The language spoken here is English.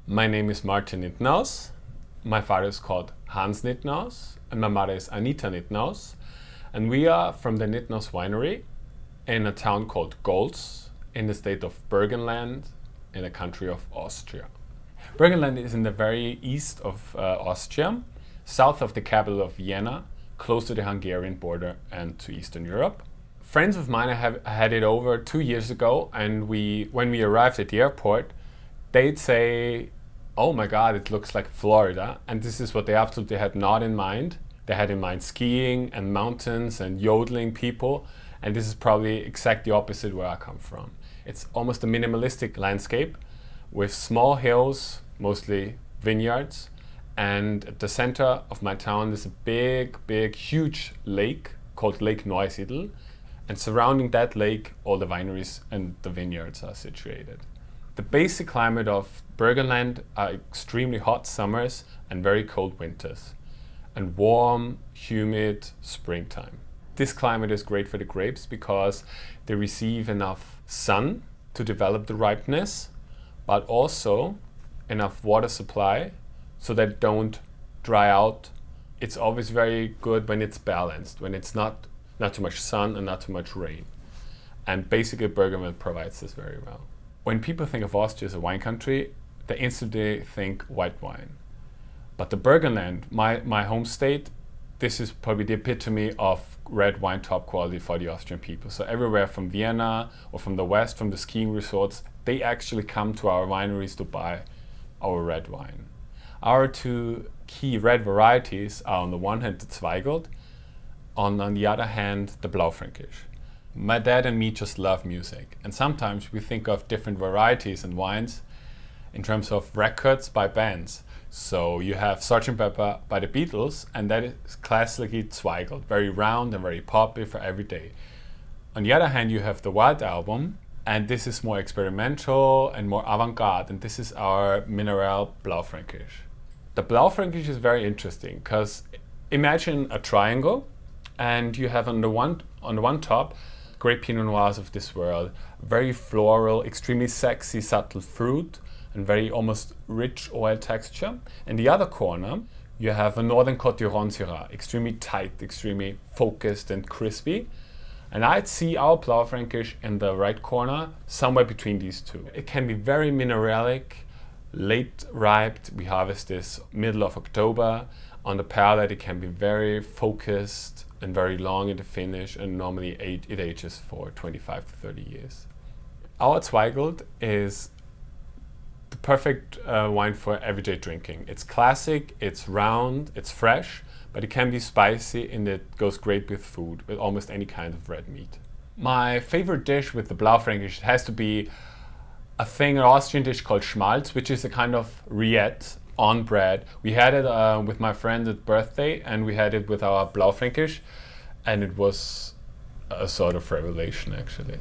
My name is Martin Nittnaus. My father is called Hans Nittnaus and my mother is Anita Nittnaus. And we are from the Nittnaus Winery in a town called Golz in the state of Burgenland in the country of Austria. Burgenland is in the very east of Austria, south of the capital of Vienna, close to the Hungarian border and to Eastern Europe. Friends of mine have had it over 2 years ago, and when we arrived at the airport, they'd say, "Oh my God, it looks like Florida." And this is what they absolutely had not in mind. They had in mind skiing and mountains and yodeling people. And this is probably exactly opposite where I come from. It's almost a minimalistic landscape with small hills, mostly vineyards. And at the center of my town is a big, huge lake called Lake Neusiedl. And surrounding that lake, all the wineries and the vineyards are situated. The basic climate of Burgenland are extremely hot summers and very cold winters, and warm, humid springtime. This climate is great for the grapes because they receive enough sun to develop the ripeness, but also enough water supply so that they don't dry out. It's always very good when it's balanced, when it's not too much sun and not too much rain. And basically Burgenland provides this very well. When people think of Austria as a wine country, they instantly think white wine. But the Burgenland, my home state, this is probably the epitome of red wine top quality for the Austrian people. So everywhere from Vienna or from the west, from the skiing resorts, they actually come to our wineries to buy our red wine. Our two key red varieties are on the one hand the Zweigelt, on the other hand the Blaufränkisch. My dad and me just love music, and sometimes we think of different varieties and wines in terms of records by bands. So you have Sgt. Pepper by the Beatles, and that is classically Zweigelt, very round and very poppy for every day. On the other hand, you have the Wild Album, and this is more experimental and more avant-garde, and this is our Mineral Blaufränkisch. The Blaufränkisch is very interesting because imagine a triangle, and you have on the one top great Pinot Noirs of this world, very floral, extremely sexy, subtle fruit, and very almost rich oil texture. In the other corner, you have a Northern Côte d'Iron Syrah, extremely tight, extremely focused and crispy. And I'd see our Blaufränkisch in the right corner, somewhere between these two. It can be very mineralic, late ripe. We harvest this middle of October. On the palate, it can be very focused and very long in the finish, and normally it ages for 25 to 30 years. Our Zweigelt is the perfect wine for everyday drinking. It's classic, it's round, it's fresh, but it can be spicy and it goes great with food, with almost any kind of red meat. My favorite dish with the Blaufränkisch has to be an Austrian dish called Schmaltz, which is a kind of rillette on bread. We had it with my friend at birthday, and we had it with our Blaufränkisch, and it was a sort of revelation actually.